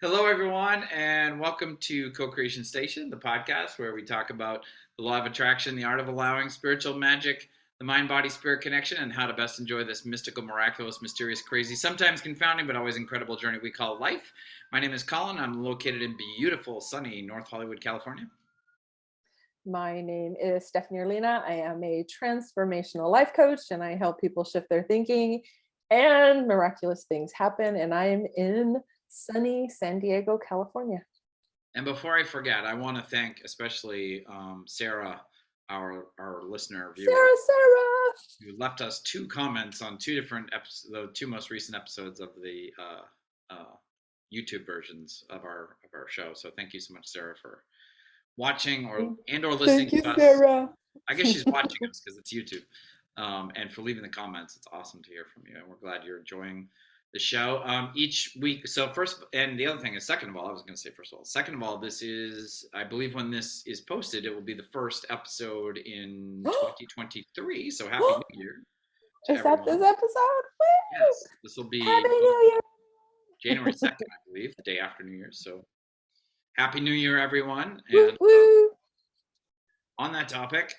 Hello, everyone, and welcome to Co-Creation Station, the podcast where we talk about the law of attraction, the art of allowing, spiritual magic, the mind-body-spirit connection, and how to best enjoy this mystical, miraculous, mysterious, crazy, sometimes confounding, but always incredible journey we call life. My name is Collin. I'm located in beautiful, sunny North Hollywood, California. My name is Stephanie Orlina. I am a transformational life coach and I help people shift their thinking and miraculous things happen. And I am in sunny San Diego, California. And before I forget, I want to thank especially Sarah, our listener viewer, Sarah, who left us 2 comments on 2 different episodes, the 2 most recent episodes of the YouTube versions of our show. So thank you so much, Sarah, for watching or listening Thank you, to us. Sarah. I guess she's watching us because it's YouTube. And for leaving the comments. It's awesome to hear from you, and we're glad you're enjoying the show each week. So first, and the other thing is, second of all, this is, I believe when this is posted, it will be the first episode in 2023. So happy New Year. Is that this episode? Yes, this will be Happy New Year. January 2nd, I believe, the day after New Year's. So happy New Year, everyone. Woo, And woo. On that topic,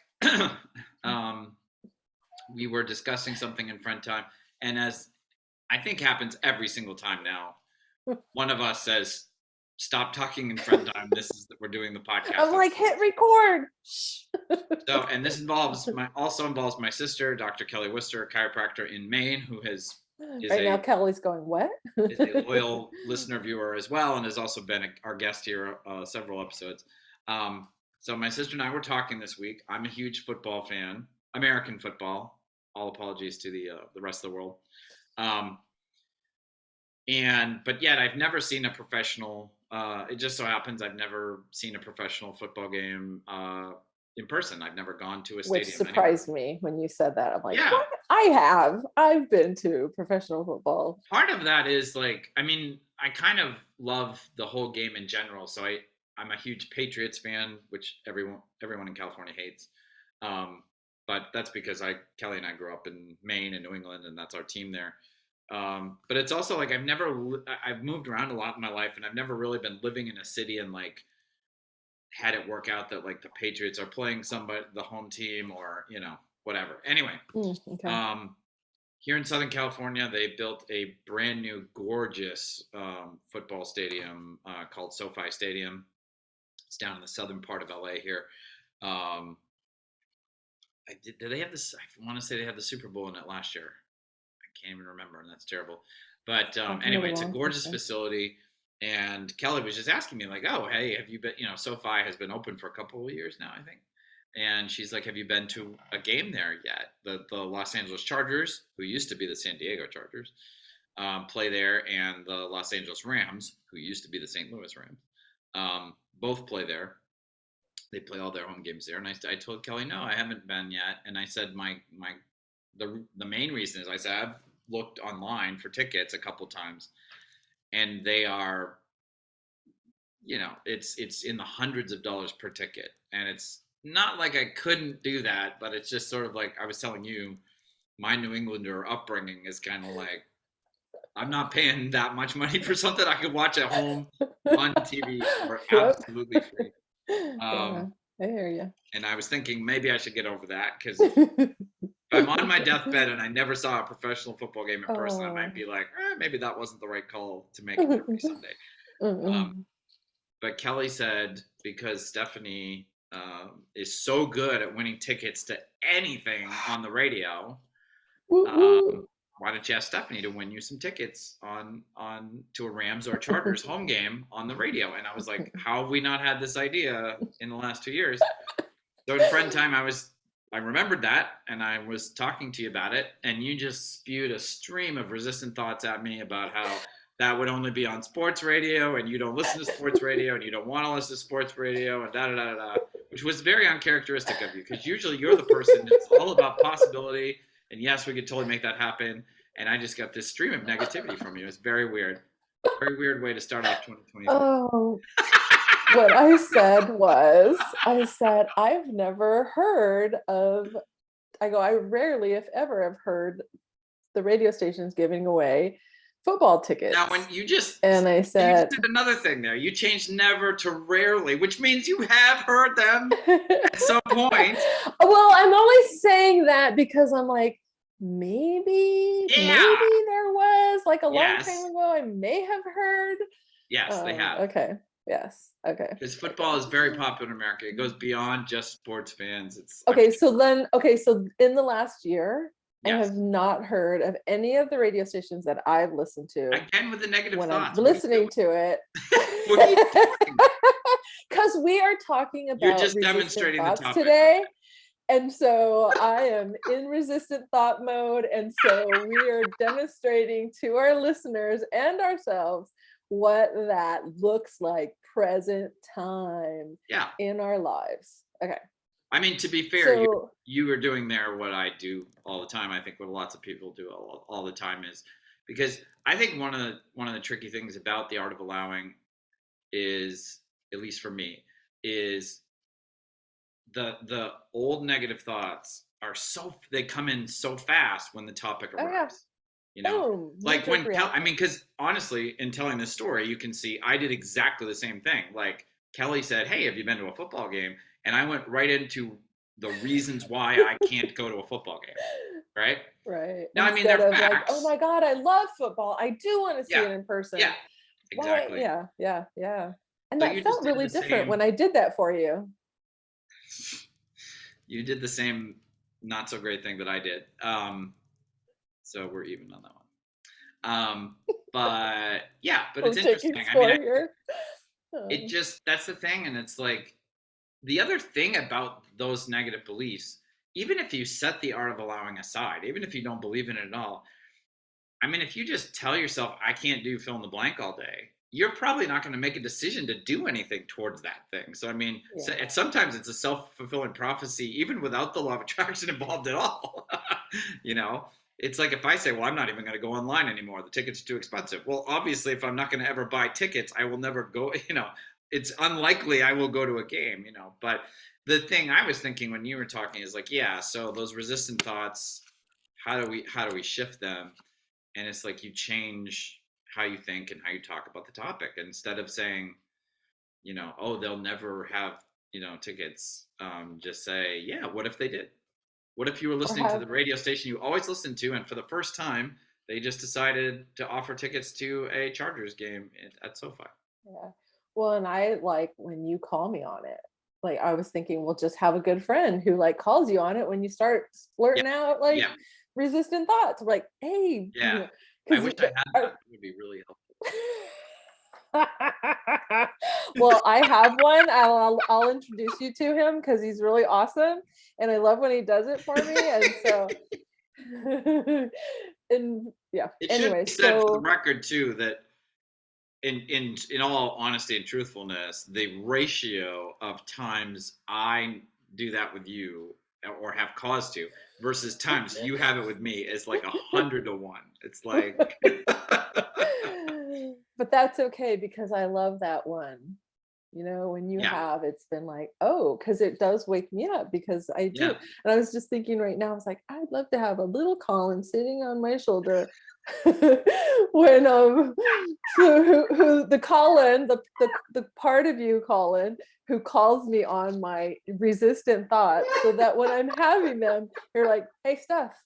we were discussing something in friend time, and as I think happens every single time now, one of us says, "Stop talking in friend time. We're doing the podcast." I'm like, hit record. So, and this also involves my sister, Dr. Kelly Worster, a chiropractor in Maine, who is now Kelly's going, what? Is a loyal listener viewer as well, and has also been our guest here several episodes. So my sister and I were talking this week. I'm a huge football fan, American football. All apologies to the rest of the world. But yet I've never seen a professional. It just so happens I've never seen a professional football game in person. I've never gone to a stadium. Which surprised me when you said that. I'm like, yeah. What? I have. I've been to professional football. Part of that is I kind of love the whole game in general. So I'm a huge Patriots fan, which everyone in California hates. But that's because Kelly and I grew up in Maine and New England, and that's our team there. But it's also I've moved around a lot in my life, and I've never really been living in a city and had it work out that the Patriots are playing the home team, or whatever. Anyway, okay. Here in Southern California, they built a brand new, gorgeous football stadium called SoFi Stadium. It's down in the southern part of LA here. Did they have this? I want to say they had the Super Bowl in it last year. I can't even remember, and that's terrible. But anyway, it's a gorgeous facility. And Kelly was just asking me oh, hey, have you been? SoFi has been open for a couple of years now, I think. And she's like, have you been to a game there yet? The Los Angeles Chargers, who used to be the San Diego Chargers, play there, and the Los Angeles Rams, who used to be the St. Louis Rams, both play there. They play all their home games there. And I told Kelly, no, I haven't been yet. And I said, the main reason is, I said, I've looked online for tickets a couple times, and they are, it's in the hundreds of dollars per ticket. And it's not like I couldn't do that, but it's just sort of I was telling you, my New Englander upbringing is kind of I'm not paying that much money for something I could watch at home on TV for absolutely free. Yeah, I hear you. And I was thinking maybe I should get over that, because if I'm on my deathbed and I never saw a professional football game in person, I might be maybe that wasn't the right call to make every Sunday. But Kelly said, because Stephanie is so good at winning tickets to anything on the radio, why don't you ask Stephanie to win you some tickets on to a Rams or a Chargers home game on the radio? And I was like, how have we not had this idea in the last 2 years? So in friend time, I remembered that, and I was talking to you about it, and you just spewed a stream of resistant thoughts at me about how that would only be on sports radio, and you don't listen to sports radio, and you don't want to listen to sports radio, and da-da-da-da, which was very uncharacteristic of you, because usually you're the person that's all about possibility, and yes, we could totally make that happen, and I just got this stream of negativity from you. It's very weird. Very weird way to start off 2023. Oh, what I said, I've never heard of, I rarely, if ever, have heard the radio stations giving away football Now, when tickets. you just And I said, did another thing there, you changed never to rarely, which means you have heard them at some point. well, I'm only saying that because I'm like, maybe Yeah. there was like a long time Yes. ago, I may have heard. Yes, they have. Okay. Yes. Okay. Because Okay. football is very popular in America. It goes beyond just sports fans. Okay. So in the last year, I Yes. have not heard of any of the radio stations that I've listened to Again with the negative when I'm thoughts. listening to it. What are you doing? Because we are talking You're about just resistant demonstrating the thoughts topic. today. And so I am in resistant thought mode. And so we are demonstrating to our listeners and ourselves what that looks like present time Yeah. in our lives. Okay. I mean, to be fair, So you are doing there what I do all the time. I think what lots of people do all the time is because I think one of the tricky things about the art of allowing is, at least for me, is the old negative thoughts are they come in so fast when the topic oh yeah. arrives. You know, Boom. like Knee-jerk I mean, reaction. because honestly, in telling this story, you can see I did exactly the same thing. Like Kelly said, "Hey, have you been to a football game?" And I went right into the reasons why I can't go to a football game. Right Right. now, I mean, they're Instead of like, oh facts. my God, I love football. I do want to see Yeah, it in person. yeah, Why? exactly. Yeah, yeah, yeah. And So that you just felt did really the different same. when I did that for you. You did the same not so great thing that I did. So we're even on that one. But yeah, but We're it's taking interesting. I mean, score here. it just that's the thing, and it's like the other thing about those negative beliefs. Even if you set the art of allowing aside, even if you don't believe in it at all, I mean, if you just tell yourself, I can't do fill in the blank all day, you're probably not going to make a decision to do anything towards that thing. So, I mean, Yeah. sometimes it's a self fulfilling prophecy, even without the law of attraction involved at all. you know, it's like if I say, well, I'm not even going to go online anymore, the tickets are too expensive. Well, obviously, if I'm not going to ever buy tickets, I will never go, it's unlikely I will go to a game, But the thing I was thinking when you were talking is like, yeah, so those resistant thoughts, how do we shift them? And it's like you change how you think and how you talk about the topic instead of saying, oh, they'll never have, tickets. Just say, yeah, what if they did? What if you were Or listening to have, the radio station you always listen to, and for the first time they just decided to offer tickets to a Chargers game at SoFi? yeah. Well, and I like when you call me on it. Like I was thinking, we'll just have a good friend who like calls you on it when you start Yeah, splurting out like yeah, resistant thoughts. Like, hey, yeah. I because wish I had that. It would be really helpful. well, I have one. I'll introduce you to him because he's really awesome, and I love when he does it for me. And so, and yeah. It should Anyway, be said for the so record too that in all honesty and truthfulness, the ratio of times I do that with you or have cause to versus times you have it with me is like 100 to 1. It's like but that's okay because I love that one. When you yeah, have, it's been like, oh, because it does wake me up because I do. yeah. And I was just thinking right now, I was like, I'd love to have a little Collin sitting on my shoulder when so who the Collin, the part of you, Collin, who calls me on my resistant thoughts, so that when I'm having them, you're like, hey, Steph.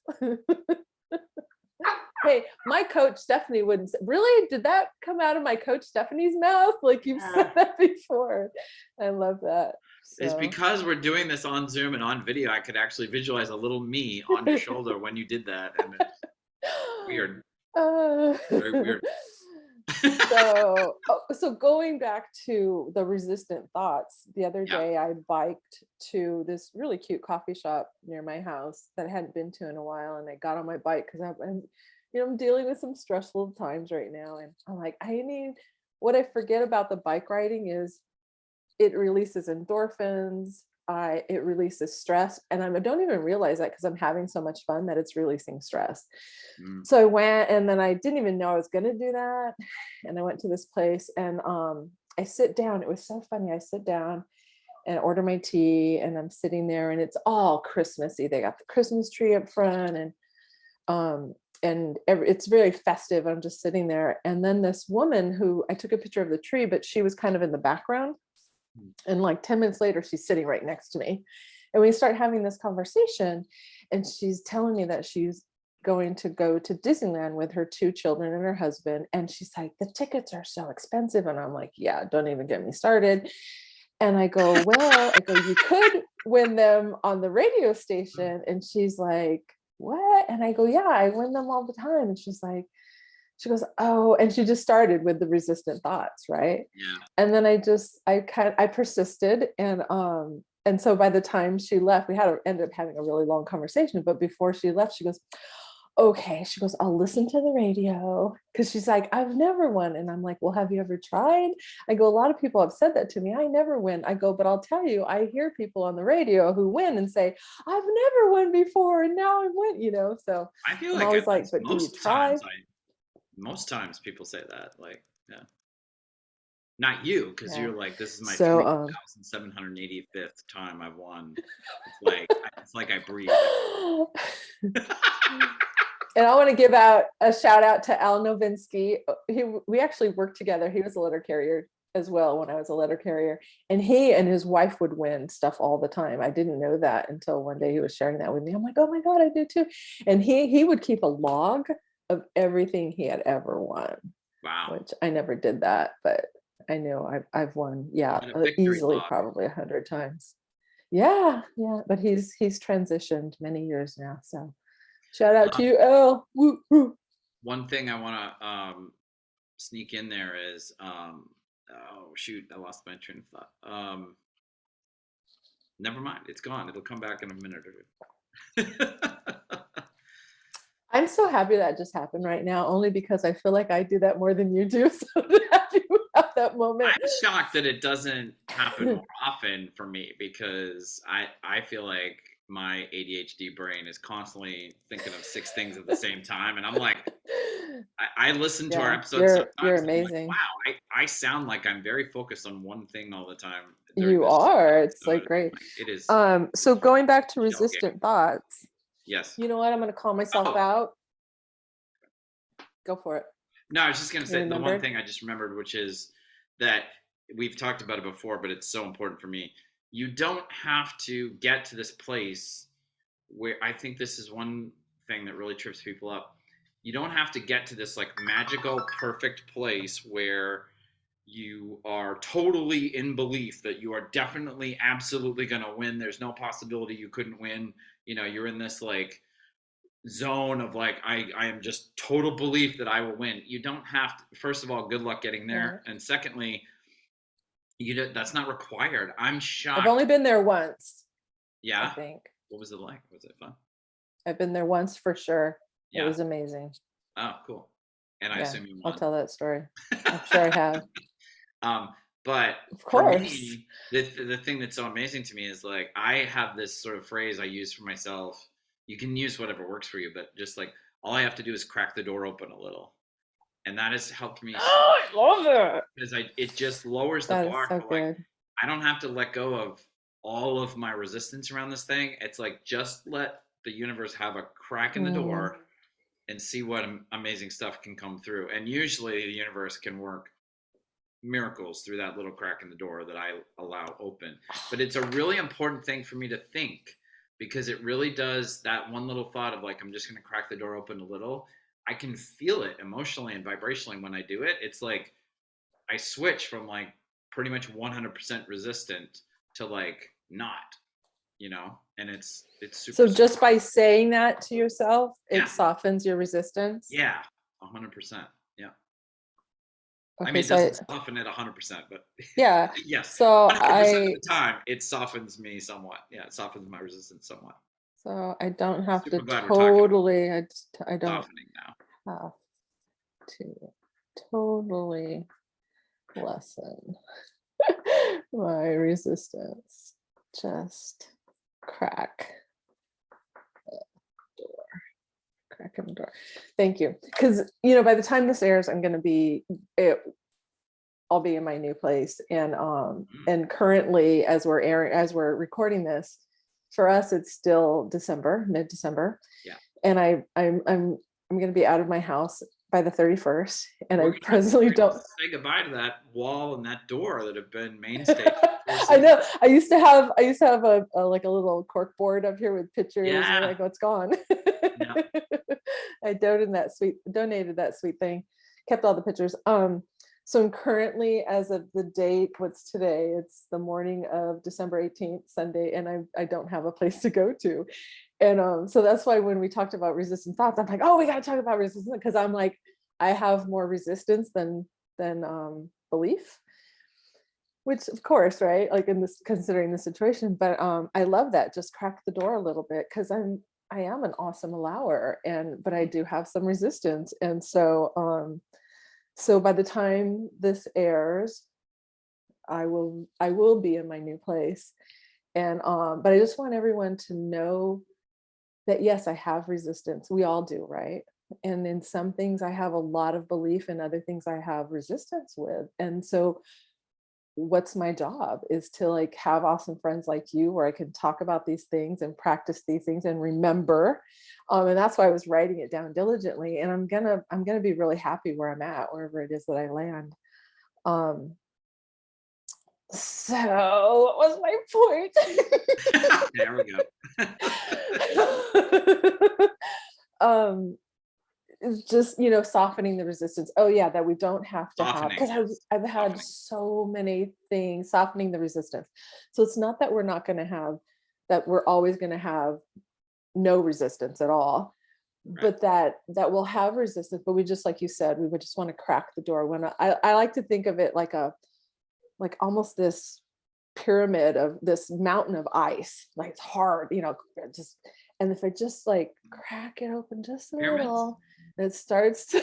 Hey, my coach Stephanie wouldn't say, really? Did that come out of my coach Stephanie's mouth? Like you've said that before. I love that. It's So because we're doing this on Zoom and on video. I could actually visualize a little me on your shoulder when you did that, and it's weird, uh, very weird. so going back to the resistant thoughts, the other Yeah, day I biked to this really cute coffee shop near my house that I hadn't been to in a while, and I got on my bike because I'm dealing with some stressful times right now, and I'm like, what I forget about the bike riding is it releases endorphins. It releases stress, and I don't even realize that because I'm having so much fun that it's releasing stress. mm, So I went, and then I didn't even know I was going to do that, and I went to this place, and I sit down. It was so funny. I sit down and order my tea, and I'm sitting there, and it's all Christmassy. They got the Christmas tree up front, and it's very festive. I'm just sitting there. And then this woman who I took a picture of the tree, but she was kind of in the background. And like 10 minutes later, she's sitting right next to me. And we start having this conversation. And she's telling me that she's going to go to Disneyland with her 2 children and her husband. And she's like, the tickets are so expensive. And I'm like, yeah, don't even get me started. And I go, well, you could win them on the radio station. And she's like, what? And I go, yeah, I win them all the time. And she goes, oh, and she just started with the resistant thoughts, right? Yeah. And then I persisted, and so by the time she left, we ended up having a really long conversation. But before she left, she goes, okay, she goes, I'll listen to the radio, because she's like, I've never won. And I'm like, well, have you ever tried? I go, a lot of people have said that to me. I never win. I go, but I'll tell you, I hear people on the radio who win and say, I've never won before, and now I win, so I feel I'm like always like, but do you try? Most times people say that, like, yeah. Not you, because you're like, this is my 3,785th time I've won. It's like I breathe. And I want to give out a shout out to Al Novinsky. We actually worked together. He was a letter carrier as well when I was a letter carrier, and he and his wife would win stuff all the time. I didn't know that until one day he was sharing that with me. I'm like, oh my God, I do too. And he would keep a log of everything he had ever won. Wow. Which I never did that, but I know I've won, easily log. Probably 100 times. Yeah. But he's transitioned many years now. So shout out to you, Al. Woo, woo. One thing I want to sneak in there is, oh shoot, I lost my train of thought. Never mind, it's gone. It'll come back in a minute or two. I'm so happy that just happened right now, only because I feel like I do that more than you do. So to have you have that moment. I'm shocked that it doesn't happen more often for me, because I feel like my ADHD brain is constantly thinking of 6 things at the same time. And I'm like, I listen to our episodes sometimes. You're amazing. Like, wow, I sound like I'm very focused on one thing all the time. You are. It's like great. It is. So going back to resistant thoughts. Yes. You know what? I'm going to call myself out. Go for it. No, I was just going to say the one thing I just remembered, which is that we've talked about it before, but it's so important for me. You don't have to get to this place where, I think this is one thing that really trips people up. You don't have to get to this like magical, perfect place where you are totally in belief that you are definitely, absolutely going to win. There's no possibility you couldn't win. You're in this like zone of like, I am just total belief that I will win. You don't have to. First of all, good luck getting there. Yeah. And secondly, that's not required. I'm shocked. I've only been there once. Yeah. I think. What was it like? Was it fun? I've been there once for sure. Yeah. It was amazing. Oh, cool. And I assume you won. I'll tell that story. I'm sure I have. But of course, for me, the thing that's so amazing to me is like, I have this sort of phrase I use for myself. You can use whatever works for you, but just like, all I have to do is crack the door open a little. And that has helped me. Oh, I love it. Because it just lowers the bar. So like, I don't have to let go of all of my resistance around this thing. It's like, just let the universe have a crack in the door and see what amazing stuff can come through. And usually the universe can work miracles through that little crack in the door that I allow open. But it's a really important thing for me to think, because it really does, that one little thought of like, I'm just going to crack the door open a little. I can feel it emotionally and vibrationally when I do it. It's like I switch from like pretty much 100% resistant to like not, and it's super. So just by saying that to yourself, it softens your resistance? Yeah, 100%. Yeah. Okay, I mean, it doesn't soften it 100%, but yeah. Yes. So 100% of the time, it softens me somewhat. Yeah, it softens my resistance somewhat. So I don't have to totally. I don't softening now. Have to totally lessen my resistance. Just crack the door. Cracking the door. Thank you. Because by the time this airs, I'm going to be. I'll be in my new place, and currently, as we're recording this, for us it's still December, mid-December. Yeah. And I'm I'm going to be out of my house by the 31st, and I We're presently gonna don't. say goodbye to that wall and that door that have been mainstays for 4 I seasons. know. I used to have a like a little cork board up here with pictures, and Yeah. like, oh, it's gone. Yeah. I donated that sweet thing, kept all the pictures. So I'm currently, as of the date, what's today? It's the morning of December 18th, Sunday, and I don't have a place to go to. And so that's why when we talked about resistant thoughts, I'm like, oh, we got to talk about resistance, because I'm like, I have more resistance than belief, which of course, right? Like in this, considering the situation, but I love that. Just crack the door a little bit, because I am an awesome allower, but I do have some resistance. And so by the time this airs, I will be in my new place. And but I just want everyone to know that yes, I have resistance. We all do, right? And in some things I have a lot of belief, and other things I have resistance with. And so what's my job is to like have awesome friends like you, where I can talk about these things and practice these things and remember. And that's why I was writing it down diligently. And I'm gonna be really happy where I'm at, wherever it is that I land. um so what was my There we go. point? It's just, softening the resistance. Oh yeah, that we don't have to have, Softening, because yes. I've had Softening. so many things softening the resistance. So it's not that we're not going to have, that we're always going to have no resistance at all, Right. but that we'll have resistance. But we just, like you said, we would just want to crack the door. When I like to think of it like almost this pyramid of this mountain of ice, like it's hard, just, and if I just like crack it open just a Pyramids? little, it starts to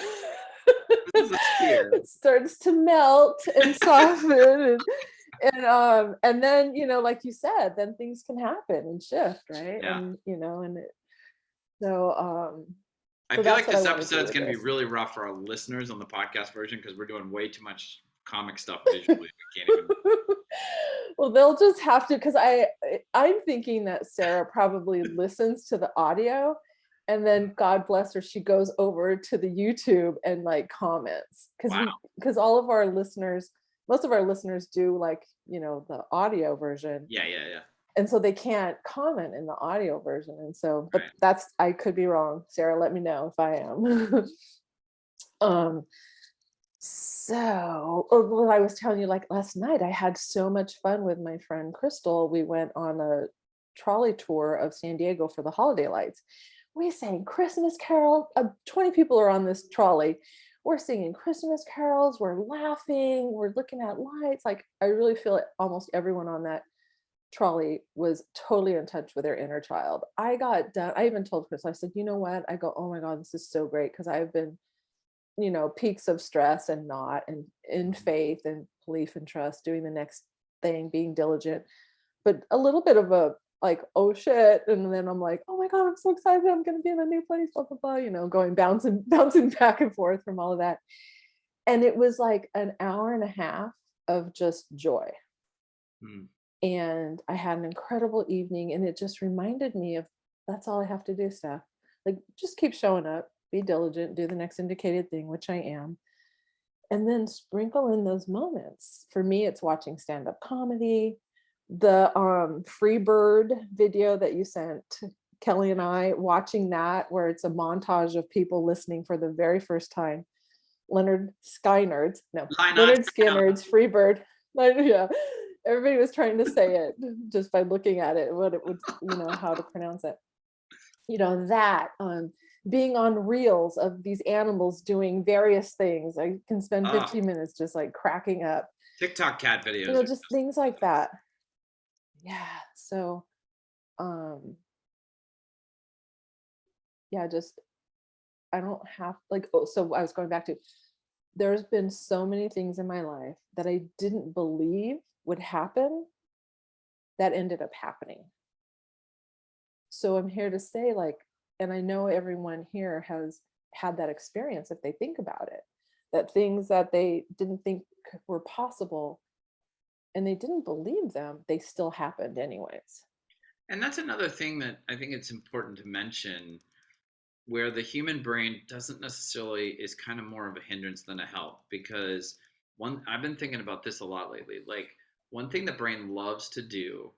This is a sphere. it starts to melt and soften, and then, like you said, then things can happen and shift, right? Yeah. And so I so feel that's like what I this want to episode do is with going to be this. really rough for our listeners on the podcast version, because we're doing way too much comic stuff visually. We can't even. Well, they'll just have to, because I'm thinking that Sarah probably listens to the audio, and then God bless her, she goes over to the YouTube and like comments, because Wow. all of our listeners, most of our listeners do like, the audio version, Yeah, yeah, yeah. and so they can't comment in the audio version. And so, but Right. I could be wrong. Sarah, let me know if I am. um well, I was telling you, like last night, I had so much fun with my friend Crystal. We went on a trolley tour of San Diego for the holiday lights. We sang Christmas carol. 20 people are on this trolley. We're singing Christmas carols. We're laughing. We're looking at lights. Like, I really feel like almost everyone on that trolley was totally in touch with their inner child. I got done. I even told Chris, I said, you know what? I go, oh my God, this is so great, because I've been, peaks of stress and not, and in faith and belief and trust, doing the next thing, being diligent, but a little bit of a like, oh shit. And then I'm like, oh my God, I'm so excited. I'm going to be in a new place, blah, blah, blah, going bouncing back and forth from all of that. And it was like an hour and a half of just joy. Hmm. And I had an incredible evening, and it just reminded me of, that's all I have to do, Steph. Like, just keep showing up, be diligent, do the next indicated thing, which I am, and then sprinkle in those moments. For me, it's watching stand-up comedy. The Free Bird video that you sent Kelly and I, watching that, where it's a montage of people listening for the very first time. Leonard Skyner's, no, Lina, Leonard Skinner's Free Bird. Like, yeah, everybody was trying to say it just by looking at it, what it would, how to pronounce it. That being on reels of these animals doing various things. I can spend 15 minutes just like cracking up. TikTok cat videos are Just things like that. Yeah. So, yeah, just, I don't have like, oh, so I was going back to, there's been so many things in my life that I didn't believe would happen that ended up happening. So I'm here to say, like, and I know everyone here has had that experience, if they think about it, that things that they didn't think were possible and they didn't believe them, they still happened anyways. And that's another thing that I think it's important to mention. where the human brain doesn't necessarily is kind of more of a hindrance than a help, because one I've been thinking about this a lot lately. Like, one thing the brain loves to do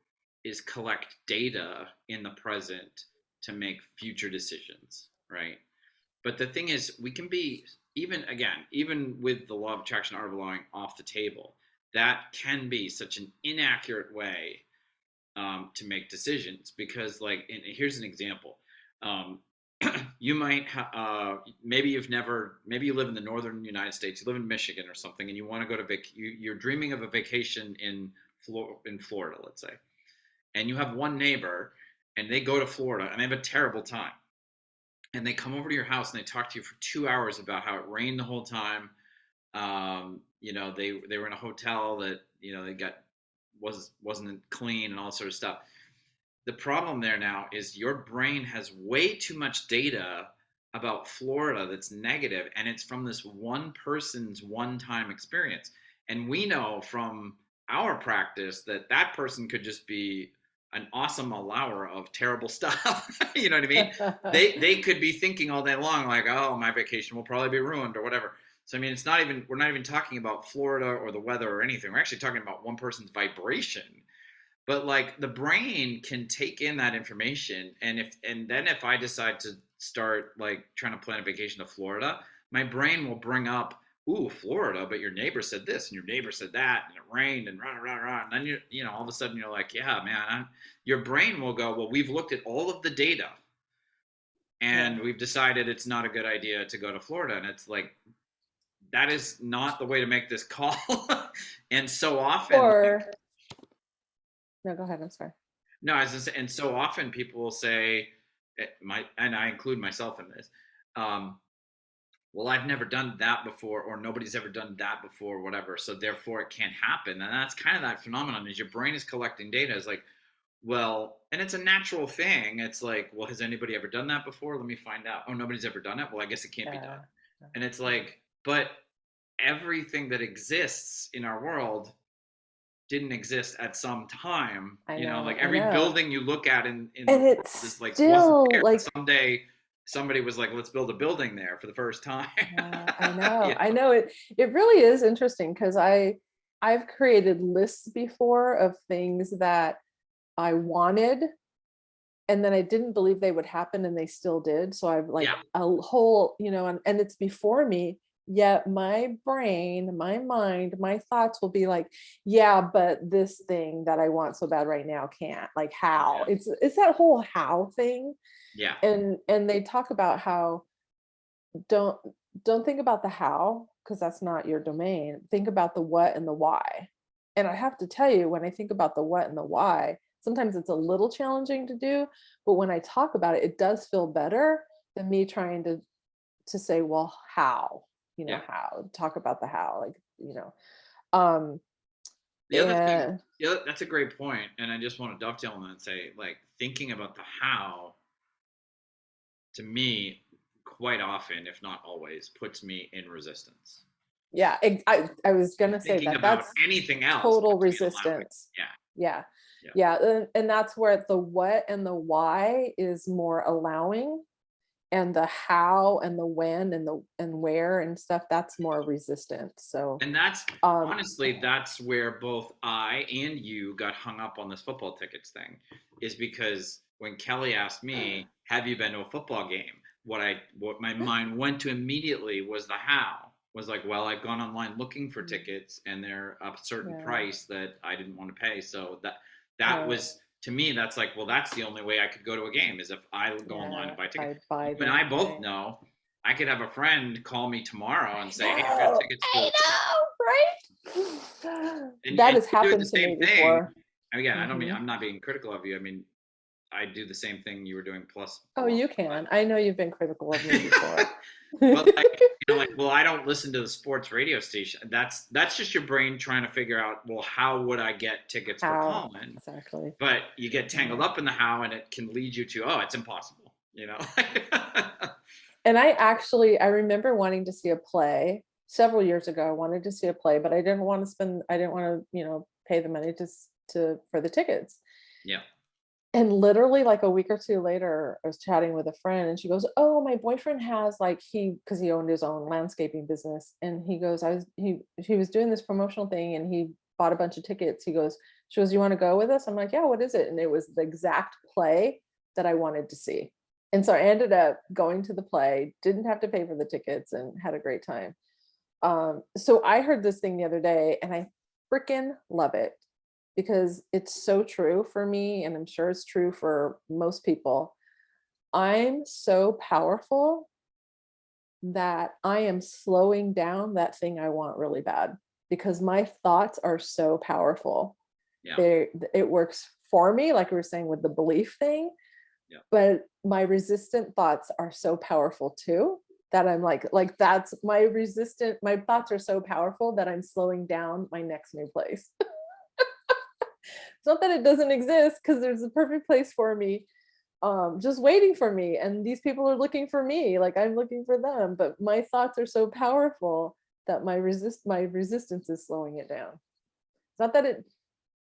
is collect data in the present to make future decisions, right? But the thing is, we can be, even again, even with the law of attraction, art of allowing off the table, that can be such an inaccurate way to make decisions, because, like, and here's an example. Um, you might maybe maybe you live in the northern United States, you live in Michigan or something, and you want to go to you're dreaming of a vacation in Florida, let's say, and you have one neighbor, and they go to Florida and they have a terrible time, and they come over to your house and they talk to you for 2 hours about how it rained the whole time. They were in a hotel that, they got wasn't clean and all sort of stuff. The problem there now is your brain has way too much data about Florida that's negative, and it's from this one person's one-time experience. And we know from our practice that that person could just be an awesome allower of terrible stuff. You know what I mean? They could be thinking all day long, like, oh, my vacation will probably be ruined or whatever. So I mean, we're not even talking about Florida or the weather or anything. We're actually talking about one person's vibration. But like, the brain can take in that information, and then if I decide to start like trying to plan a vacation to Florida, my brain will bring up, ooh, Florida, but your neighbor said this and your neighbor said that, and it rained and rah rah rah. And then all of a sudden you're like, yeah, man, your brain will go, well, we've looked at all of the data and we've decided it's not a good idea to go to Florida. And it's like, that is not the way to make this call. And so often, Or no, go ahead. I'm sorry. no, and so often people will say, and I include myself in this, well, I've never done that before, or nobody's ever done that before, whatever, so therefore it can't happen. And that's kind of that phenomenon, is your brain is collecting data. It's like, well, and it's a natural thing. It's like, well, has anybody ever done that before? Let me find out. Oh, nobody's ever done it? Well, I guess it can't be done. And it's like, but everything that exists in our world didn't exist at some time. Like every building you look at in and the it's is like still wasn't there. like Someday somebody was like, let's build a building there for the first time. I know. I know it really is interesting, because I've created lists before of things that I wanted, and then I didn't believe they would happen, and they still did. So I've like a whole, and it's before me, yet my brain, my mind, my thoughts will be like, yeah, but this thing that I want so bad right now can't. Like, how? It's that whole how thing. Yeah. And they talk about how don't think about the how, because that's not your domain. Think about the what and the why. And I have to tell you, when I think about the what and the why, sometimes it's a little challenging to do, but when I talk about it, it does feel better than me trying to say, well, how, how, talk about the how, like, The other thing, that's a great point, and I just want to dovetail on that and say, like, thinking about the how, to me, quite often, if not always, puts me in resistance. Yeah, I was gonna say that about that's anything else, total resistance. Yeah. And that's where the what and the why is more allowing, and the how and the when and where and stuff, that's more resistant. So, and that's honestly, that's where both I and you got hung up on this football tickets thing, is because when Kelly asked me, have you been to a football game, what my mind went to immediately was the how. Was like, well, I've gone online looking for tickets and they're a certain price that I didn't want to pay. So that was, to me, that's like, well, that's the only way I could go to a game, is if I go online and buy tickets. When I both know, I could have a friend call me tomorrow and say, hey, I got tickets for right? And that has happened to me before. Again, I don't mean, I'm not being critical of you. I mean, I do the same thing you were doing plus. Oh, you can. I know you've been critical of me before. But well, I don't listen to the sports radio station. That's just your brain trying to figure out, well, how would I get tickets for Collin? Exactly. But you get tangled up in the how, and it can lead you to, oh, it's impossible, And I remember wanting to see a play several years ago. I wanted to see a play, but I didn't want to pay the money for the tickets. Yeah. And literally like a week or two later, I was chatting with a friend and she goes, "Oh, my boyfriend has like because he owned his own landscaping business." And he goes, he was doing this promotional thing and he bought a bunch of tickets. She goes, "You want to go with us?" I'm like, "Yeah, what is it?" And it was the exact play that I wanted to see. And so I ended up going to the play, didn't have to pay for the tickets and had a great time. So I heard this thing the other day and I freaking love it because it's so true for me, and I'm sure it's true for most people. I'm so powerful that I am slowing down that thing I want really bad because my thoughts are so powerful. Yeah. It works for me, like we were saying with the belief thing, Yeah. but my resistant thoughts are so powerful too that I'm like that's my thoughts are so powerful that I'm slowing down my next new place. It's not that it doesn't exist because there's a perfect place for me, just waiting for me. And these people are looking for me, like I'm looking for them. But my thoughts are so powerful that my resistance is slowing it down. It's not that it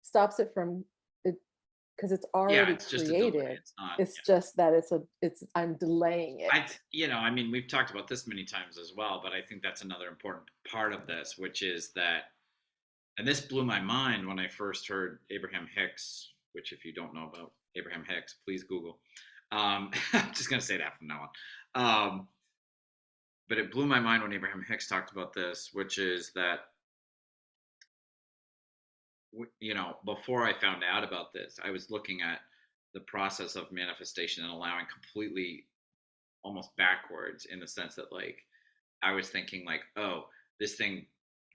stops it from it because it's Yeah, already it's just a delay. created. It's not. It's Yeah. just that it's I'm delaying it. I mean, we've talked about this many times as well, but I think that's another important part of this, which is that, and this blew my mind when I first heard Abraham Hicks, which if you don't know about Abraham Hicks, please Google. I'm just going to say that from now on. But it blew my mind when Abraham Hicks talked about this, which is that, before I found out about this, I was looking at the process of manifestation and allowing completely almost backwards, in the sense that, like, I was thinking like, oh, this thing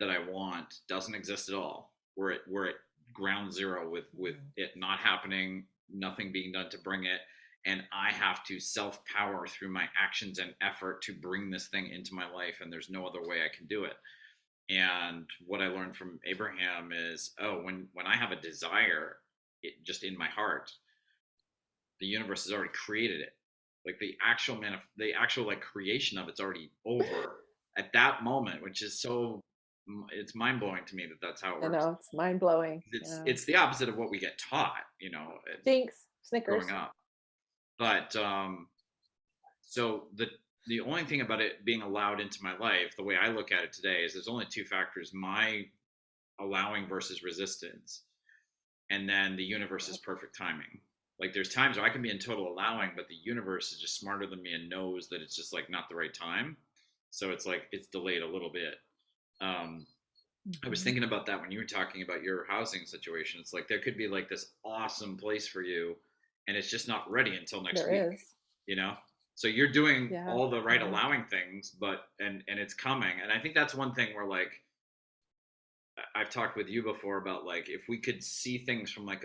that I want doesn't exist at all. We're at ground zero with it not happening, nothing being done to bring it, and I have to self power through my actions and effort to bring this thing into my life, and there's no other way I can do it. And what I learned from Abraham is, oh, when I have a desire, just in my heart, the universe has already created it. Like the actual like creation of it's already over at that moment, which is so, it's mind blowing to me that that's how it I works. know it's mind blowing. It's Yeah. it's the opposite of what we get taught, Jinx, growing Snickers. up. But so the only thing about it being allowed into my life, the way I look at it today, is there's only two factors: my allowing versus resistance, and then the universe's perfect timing. Like there's times where I can be in total allowing, but the universe is just smarter than me and knows that it's just like not the right time. So it's like it's delayed a little bit. Um, I was Mhm. thinking about that when you were talking about your housing situation. It's like there could be like this awesome place for you, and it's just not ready until next week. There is. You know, so you're doing Yeah. all the right Yeah. allowing things, but and it's coming. And I think that's one thing where, like, I've talked with you before about, like, if we could see things from like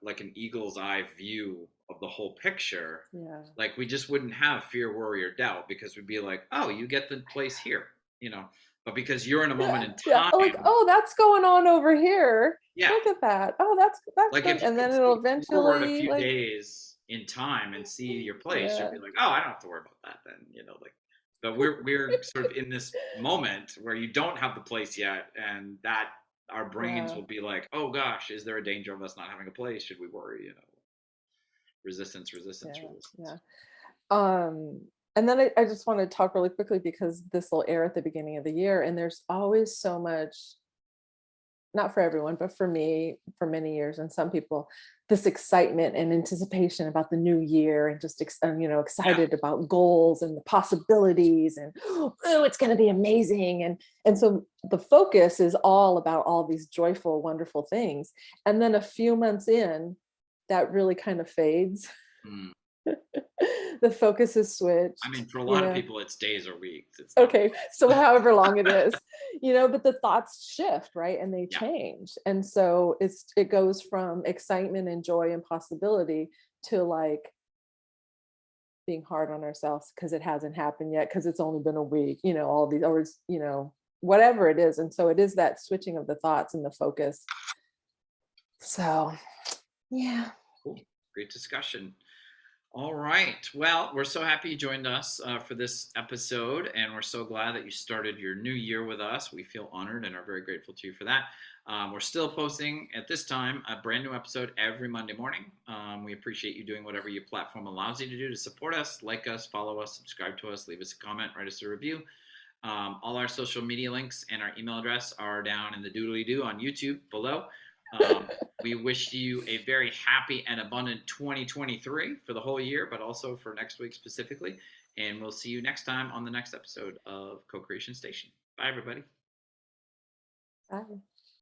like an eagle's eye view of the whole picture, Yeah. like we just wouldn't have fear, worry, or doubt, because we'd be like, oh, you get the place here, you know. But because you're in a moment Yeah. in Yeah. Like, time, oh, that's going on over here. yeah. Look at that. Oh, that's Like good. if you And could then it'll see forward a eventually few like, days in time and see your place, you'd yeah. be like, oh, I don't have to worry about that then, like. But we're sort of in this moment where you don't have the place yet, and that our brains Yeah. will be like, oh gosh, is there a danger of us not having a place? Should we worry? Resistance, resistance, Yeah. resistance. Yeah. Um, and then I just want to talk really quickly because this will air at the beginning of the year, and there's always so much, not for everyone, but for me, for many years, and some people, this excitement and anticipation about the new year, and just Yeah. excited about goals and the possibilities, and oh, it's going to be amazing, and so the focus is all about all these joyful, wonderful things, and then a few months in, that really kind of fades. Mm. The focus is I switched, mean, for a lot of people, it's days or weeks. It's not. okay, so however long it is, but the thoughts shift, right, and they Yeah. change, and so it goes from excitement and joy and possibility to like being hard on ourselves because it hasn't happened yet, because it's only been a week, all these, or it's, whatever it is, and so it is that switching of the thoughts and the focus. So yeah. Cool. Great discussion. All right. Well, we're so happy you joined us for this episode, and we're so glad that you started your new year with us. We feel honored and are very grateful to you for that. We're still posting at this time a brand new episode every Monday morning. We appreciate you doing whatever your platform allows you to do to support us, like us, follow us, subscribe to us, leave us a comment, write us a review. All our social media links and our email address are down in the doodly doo on YouTube below. We wish you a very happy and abundant 2023 for the whole year, but also for next week specifically. And we'll see you next time on the next episode of Co Creation Station. Bye, everybody. Bye.